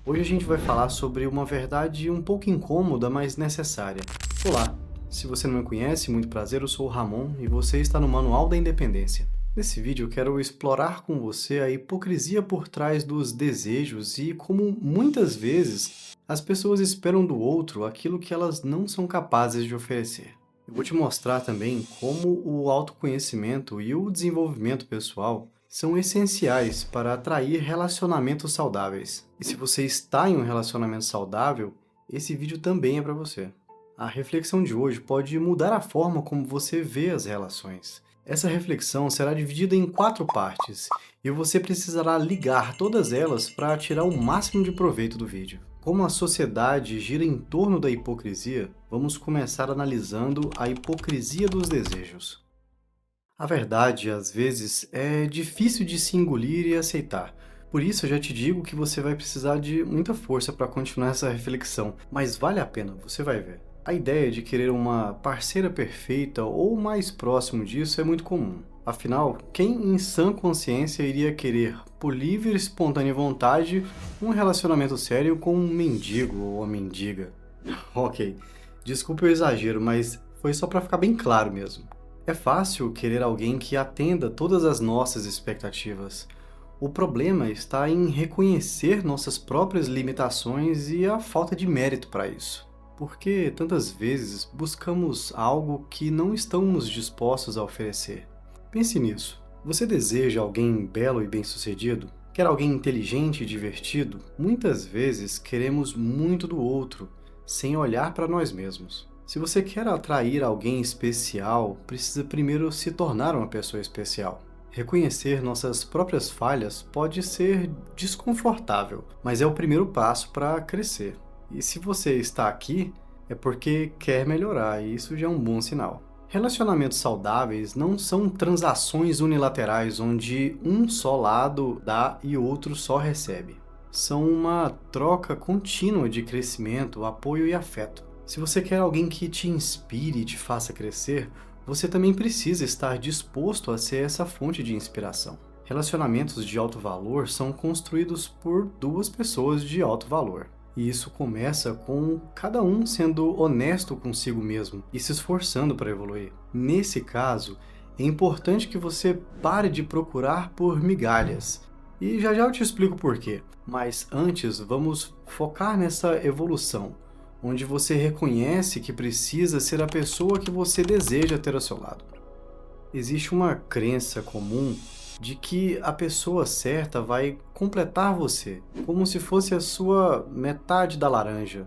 Hoje a gente vai falar sobre uma verdade um pouco incômoda, mas necessária. Olá, se você não me conhece, muito prazer, eu sou o Ramon e você está no Manual da Independência. Nesse vídeo eu quero explorar com você a hipocrisia por trás dos desejos e como muitas vezes as pessoas esperam do outro aquilo que elas não são capazes de oferecer. Eu vou te mostrar também como o autoconhecimento e o desenvolvimento pessoal são essenciais para atrair relacionamentos saudáveis. E se você está em um relacionamento saudável, esse vídeo também é para você. A reflexão de hoje pode mudar a forma como você vê as relações. Essa reflexão será dividida em 4 partes, e você precisará ligar todas elas para tirar o máximo de proveito do vídeo. Como a sociedade gira em torno da hipocrisia, vamos começar analisando a hipocrisia dos desejos. A verdade, às vezes, é difícil de se engolir e aceitar. Por isso, eu já te digo que você vai precisar de muita força para continuar essa reflexão, mas vale a pena, você vai ver. A ideia de querer uma parceira perfeita ou mais próximo disso é muito comum. Afinal, quem em sã consciência iria querer, por livre e espontânea vontade, um relacionamento sério com um mendigo ou uma mendiga? Ok, desculpe o exagero, mas foi só para ficar bem claro mesmo. É fácil querer alguém que atenda todas as nossas expectativas. O problema está em reconhecer nossas próprias limitações e a falta de mérito para isso. Porque tantas vezes buscamos algo que não estamos dispostos a oferecer. Pense nisso. Você deseja alguém belo e bem-sucedido? Quer alguém inteligente e divertido? Muitas vezes queremos muito do outro, sem olhar para nós mesmos. Se você quer atrair alguém especial, precisa primeiro se tornar uma pessoa especial. Reconhecer nossas próprias falhas pode ser desconfortável, mas é o primeiro passo para crescer. E se você está aqui, é porque quer melhorar, e isso já é um bom sinal. Relacionamentos saudáveis não são transações unilaterais onde um só lado dá e outro só recebe. São uma troca contínua de crescimento, apoio e afeto. Se você quer alguém que te inspire e te faça crescer, você também precisa estar disposto a ser essa fonte de inspiração. Relacionamentos de alto valor são construídos por duas pessoas de alto valor. E isso começa com cada um sendo honesto consigo mesmo e se esforçando para evoluir. Nesse caso, é importante que você pare de procurar por migalhas. E já já eu te explico por quê. Mas antes, vamos focar nessa evolução, onde você reconhece que precisa ser a pessoa que você deseja ter ao seu lado. Existe uma crença comum de que a pessoa certa vai completar você, como se fosse a sua metade da laranja.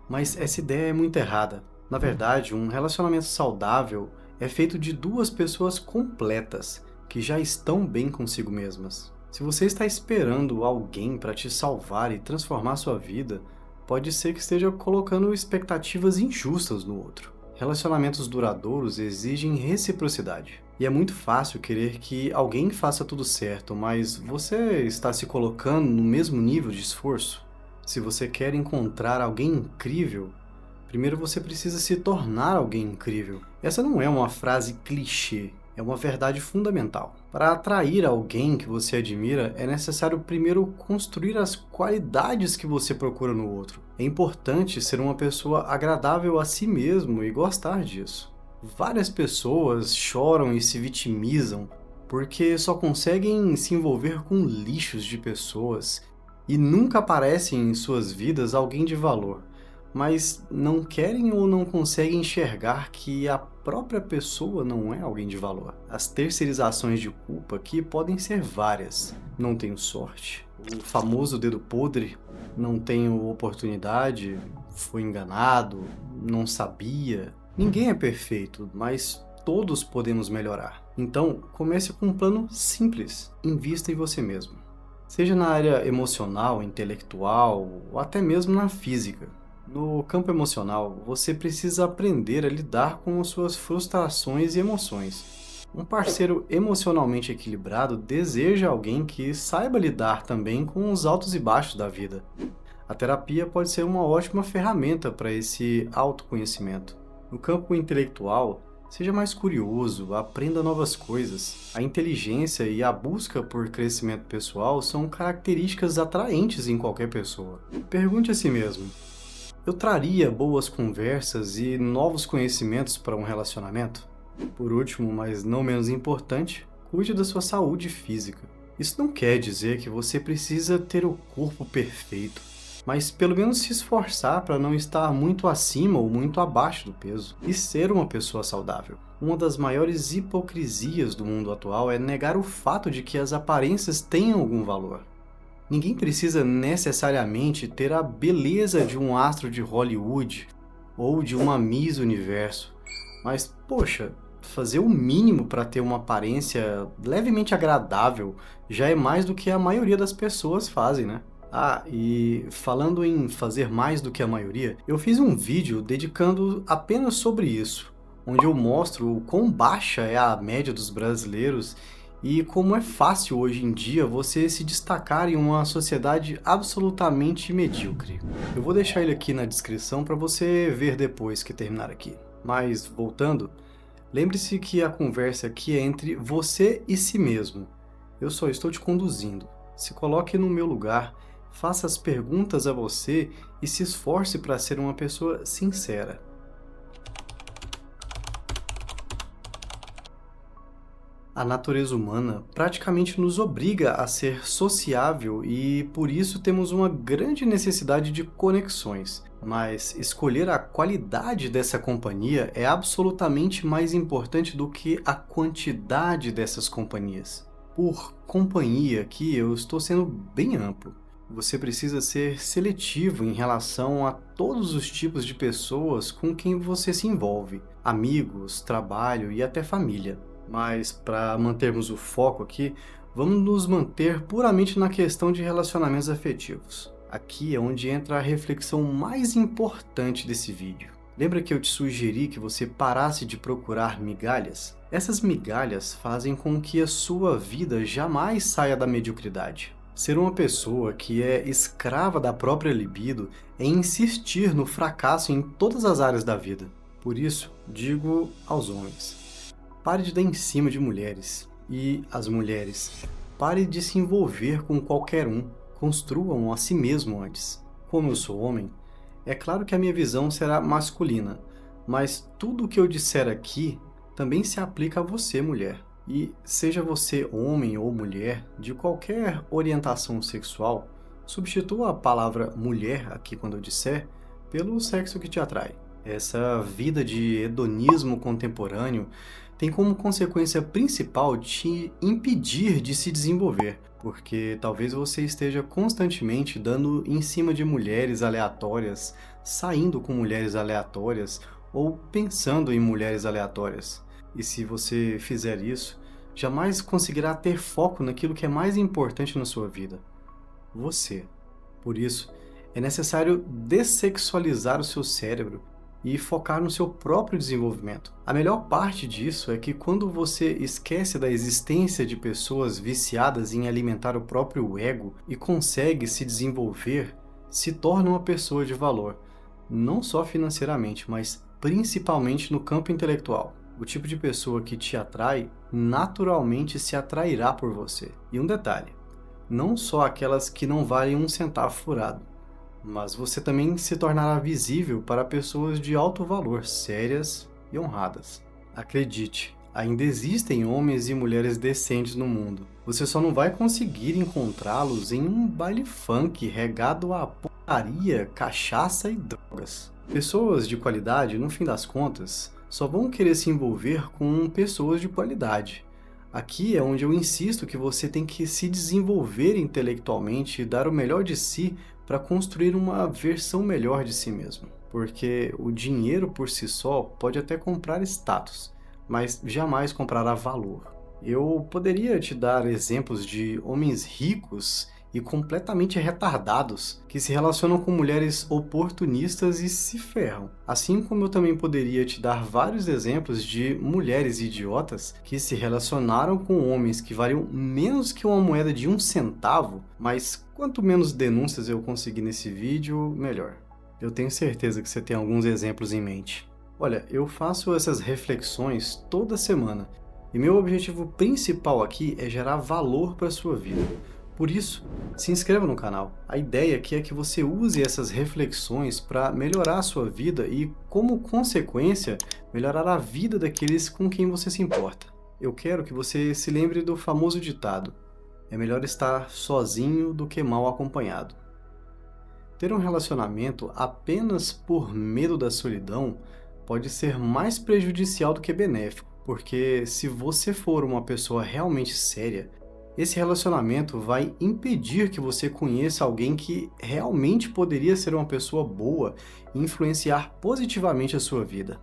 Mas essa ideia é muito errada. Na verdade, um relacionamento saudável é feito de duas pessoas completas, que já estão bem consigo mesmas. Se você está esperando alguém para te salvar e transformar sua vida, pode ser que esteja colocando expectativas injustas no outro. Relacionamentos duradouros exigem reciprocidade. E é muito fácil querer que alguém faça tudo certo, mas você está se colocando no mesmo nível de esforço? Se você quer encontrar alguém incrível, primeiro você precisa se tornar alguém incrível. Essa não é uma frase clichê, é uma verdade fundamental. Para atrair alguém que você admira, é necessário primeiro construir as qualidades que você procura no outro. É importante ser uma pessoa agradável a si mesmo e gostar disso. Várias pessoas choram e se vitimizam porque só conseguem se envolver com lixos de pessoas e nunca aparecem em suas vidas alguém de valor, mas não querem ou não conseguem enxergar que a própria pessoa não é alguém de valor. As terceirizações de culpa aqui podem ser várias. Não tenho sorte, o famoso dedo podre, não tenho oportunidade, fui enganado, não sabia. Ninguém é perfeito, mas todos podemos melhorar. Então, comece com um plano simples. Invista em você mesmo. Seja na área emocional, intelectual ou até mesmo na física. No campo emocional, você precisa aprender a lidar com as suas frustrações e emoções. Um parceiro emocionalmente equilibrado deseja alguém que saiba lidar também com os altos e baixos da vida. A terapia pode ser uma ótima ferramenta para esse autoconhecimento. No campo intelectual, Seja mais curioso, aprenda novas coisas. A inteligência e a busca por crescimento pessoal são características atraentes em qualquer pessoa. Pergunte a si mesmo: eu traria boas conversas e novos conhecimentos para um relacionamento? Por último, mas não menos importante, cuide da sua saúde física. Isso não quer dizer que você precisa ter o corpo perfeito, mas pelo menos se esforçar para não estar muito acima ou muito abaixo do peso e ser uma pessoa saudável. Uma das maiores hipocrisias do mundo atual é negar o fato de que as aparências têm algum valor. Ninguém precisa necessariamente ter a beleza de um astro de Hollywood ou de uma Miss Universo, mas, poxa, fazer o mínimo para ter uma aparência levemente agradável já é mais do que a maioria das pessoas fazem, né? Ah, e falando em fazer mais do que a maioria, eu fiz um vídeo dedicando apenas sobre isso, onde eu mostro o quão baixa é a média dos brasileiros e como é fácil hoje em dia você se destacar em uma sociedade absolutamente medíocre. Eu vou deixar ele aqui na descrição para você ver depois que terminar aqui. Mas, voltando, lembre-se que a conversa aqui é entre você e si mesmo. Eu só estou te conduzindo. Se coloque no meu lugar, faça as perguntas a você e se esforce para ser uma pessoa sincera. A natureza humana praticamente nos obriga a ser sociável e por isso temos uma grande necessidade de conexões. Mas escolher a qualidade dessa companhia é absolutamente mais importante do que a quantidade dessas companhias. Por companhia aqui eu estou sendo bem amplo. Você precisa ser seletivo em relação a todos os tipos de pessoas com quem você se envolve, amigos, trabalho e até família. Mas, para mantermos o foco aqui, vamos nos manter puramente na questão de relacionamentos afetivos. Aqui é onde entra a reflexão mais importante desse vídeo. Lembra que eu te sugeri que você parasse de procurar migalhas? Essas migalhas fazem com que a sua vida jamais saia da mediocridade. Ser uma pessoa que é escrava da própria libido é insistir no fracasso em todas as áreas da vida. Por isso, digo aos homens: pare de dar em cima de mulheres. E as mulheres, pare de se envolver com qualquer um. Construam a si mesmo antes. Como eu sou homem, é claro que a minha visão será masculina, mas tudo o que eu disser aqui também se aplica a você, mulher. E seja você homem ou mulher, de qualquer orientação sexual, substitua a palavra mulher aqui quando eu disser pelo sexo que te atrai. Essa vida de hedonismo contemporâneo tem como consequência principal te impedir de se desenvolver, porque talvez você esteja constantemente dando em cima de mulheres aleatórias, saindo com mulheres aleatórias ou pensando em mulheres aleatórias. E se você fizer isso, jamais conseguirá ter foco naquilo que é mais importante na sua vida: você. Por isso, é necessário dessexualizar o seu cérebro e focar no seu próprio desenvolvimento. A melhor parte disso é que quando você esquece da existência de pessoas viciadas em alimentar o próprio ego e consegue se desenvolver, se torna uma pessoa de valor, não só financeiramente, mas principalmente no campo intelectual. O tipo de pessoa que te atrai naturalmente se atrairá por você. E um detalhe: não só aquelas que não valem um centavo furado, mas você também se tornará visível para pessoas de alto valor, sérias e honradas. Acredite, ainda existem homens e mulheres decentes no mundo. Você só não vai conseguir encontrá-los em um baile funk regado a putaria, cachaça e drogas. Pessoas de qualidade, no fim das contas, só vão querer se envolver com pessoas de qualidade. Aqui é onde eu insisto que você tem que se desenvolver intelectualmente e dar o melhor de si para construir uma versão melhor de si mesmo. Porque o dinheiro por si só pode até comprar status, mas jamais comprará valor. Eu poderia te dar exemplos de homens ricos e completamente retardados que se relacionam com mulheres oportunistas e se ferram. Assim como eu também poderia te dar vários exemplos de mulheres idiotas que se relacionaram com homens que valiam menos que uma moeda de um centavo, mas quanto menos denúncias eu conseguir nesse vídeo, melhor. Eu tenho certeza que você tem alguns exemplos em mente. Olha, eu faço essas reflexões toda semana e meu objetivo principal aqui é gerar valor para a sua vida. Por isso, se inscreva no canal. A ideia aqui é que você use essas reflexões para melhorar a sua vida e, como consequência, melhorar a vida daqueles com quem você se importa. Eu quero que você se lembre do famoso ditado: é melhor estar sozinho do que mal acompanhado. Ter um relacionamento apenas por medo da solidão pode ser mais prejudicial do que benéfico, porque se você for uma pessoa realmente séria, esse relacionamento vai impedir que você conheça alguém que realmente poderia ser uma pessoa boa e influenciar positivamente a sua vida.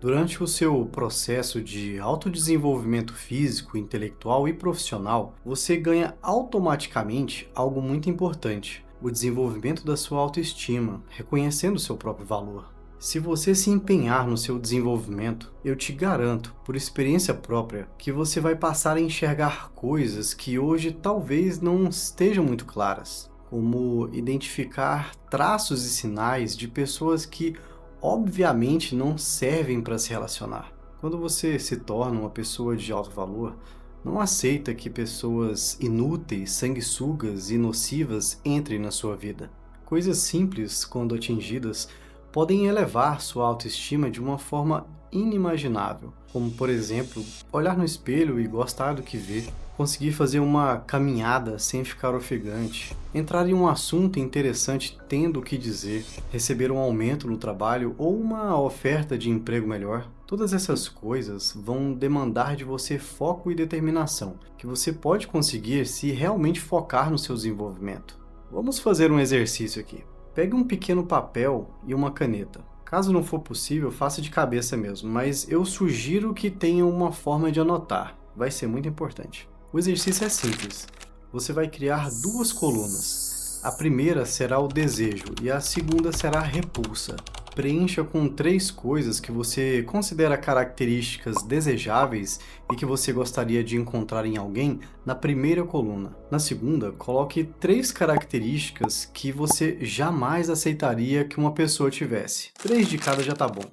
Durante o seu processo de autodesenvolvimento físico, intelectual e profissional, você ganha automaticamente algo muito importante: o desenvolvimento da sua autoestima, reconhecendo o seu próprio valor. Se você se empenhar no seu desenvolvimento, eu te garanto, por experiência própria, que você vai passar a enxergar coisas que hoje talvez não estejam muito claras, como identificar traços e sinais de pessoas que obviamente não servem para se relacionar. Quando você se torna uma pessoa de alto valor, não aceita que pessoas inúteis, sanguessugas e nocivas entrem na sua vida. Coisas simples, quando atingidas, podem elevar sua autoestima de uma forma inimaginável, como, por exemplo, olhar no espelho e gostar do que vê, conseguir fazer uma caminhada sem ficar ofegante, entrar em um assunto interessante tendo o que dizer, receber um aumento no trabalho ou uma oferta de emprego melhor. Todas essas coisas vão demandar de você foco e determinação, que você pode conseguir se realmente focar no seu desenvolvimento. Vamos fazer um exercício aqui. Pegue um pequeno papel e uma caneta. Caso não for possível, faça de cabeça mesmo, mas eu sugiro que tenha uma forma de anotar. Vai ser muito importante. O exercício é simples. Você vai criar duas colunas. A primeira será o desejo e a segunda será a repulsa. Preencha com 3 coisas que você considera características desejáveis e que você gostaria de encontrar em alguém na primeira coluna. Na segunda, coloque 3 características que você jamais aceitaria que uma pessoa tivesse. 3 de cada já tá bom.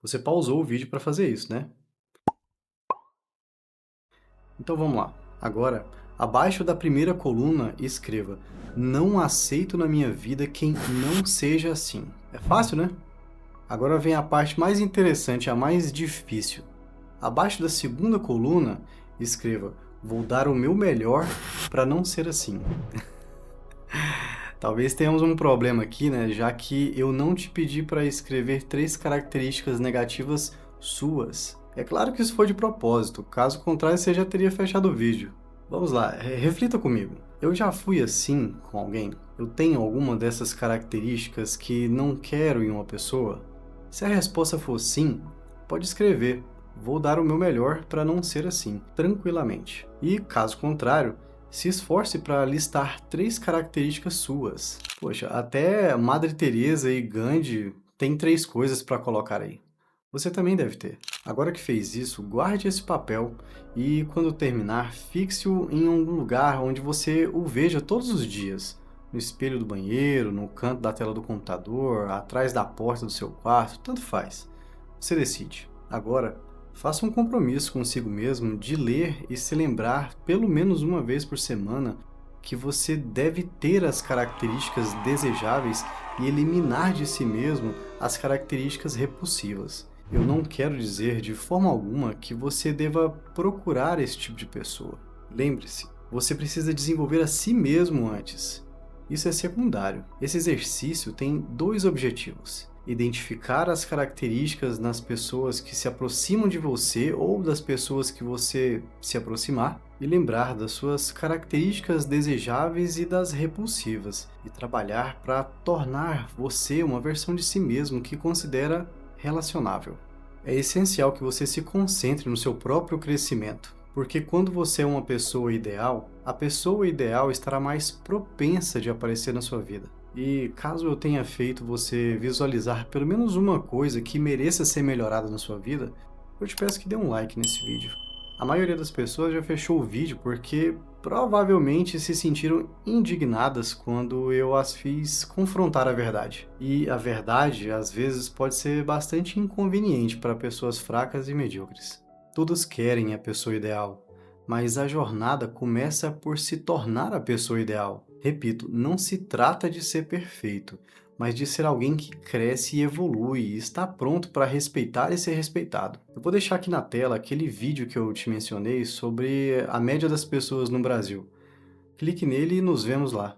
Você pausou o vídeo para fazer isso, né? Então vamos lá. Agora, abaixo da primeira coluna, escreva: não aceito na minha vida quem não seja assim. É fácil, né? Agora vem a parte mais interessante, a mais difícil. Abaixo da segunda coluna, escreva: vou dar o meu melhor para não ser assim. Talvez tenhamos um problema aqui, né? Já que eu não te pedi para escrever 3 características negativas suas. É claro que isso foi de propósito, caso contrário você já teria fechado o vídeo. Vamos lá, reflita comigo. Eu já fui assim com alguém? Eu tenho alguma dessas características que não quero em uma pessoa? Se a resposta for sim, pode escrever: vou dar o meu melhor para não ser assim, tranquilamente. E, caso contrário, se esforce para listar 3 características suas. Poxa, até Madre Teresa e Gandhi têm 3 coisas para colocar aí. Você também deve ter. Agora que fez isso, guarde esse papel e, quando terminar, fixe-o em algum lugar onde você o veja todos os dias. No espelho do banheiro, no canto da tela do computador, atrás da porta do seu quarto, tanto faz. Você decide. Agora, faça um compromisso consigo mesmo de ler e se lembrar pelo menos uma vez por semana que você deve ter as características desejáveis e eliminar de si mesmo as características repulsivas. Eu não quero dizer de forma alguma que você deva procurar esse tipo de pessoa. Lembre-se, você precisa desenvolver a si mesmo antes. Isso é secundário. Esse exercício tem 2 objetivos: identificar as características nas pessoas que se aproximam de você ou das pessoas que você se aproximar, e lembrar das suas características desejáveis e das repulsivas, e trabalhar para tornar você uma versão de si mesmo que considera relacionável. É essencial que você se concentre no seu próprio crescimento, porque quando você é uma pessoa ideal, a pessoa ideal estará mais propensa de aparecer na sua vida. E caso eu tenha feito você visualizar pelo menos uma coisa que mereça ser melhorada na sua vida, eu te peço que dê um like nesse vídeo. A maioria das pessoas já fechou o vídeo porque provavelmente se sentiram indignadas quando eu as fiz confrontar a verdade. E a verdade, às vezes, pode ser bastante inconveniente para pessoas fracas e medíocres. Todos querem a pessoa ideal, mas a jornada começa por se tornar a pessoa ideal. Repito, não se trata de ser perfeito, mas de ser alguém que cresce e evolui e está pronto para respeitar e ser respeitado. Eu vou deixar aqui na tela aquele vídeo que eu te mencionei sobre a média das pessoas no Brasil. Clique nele e nos vemos lá.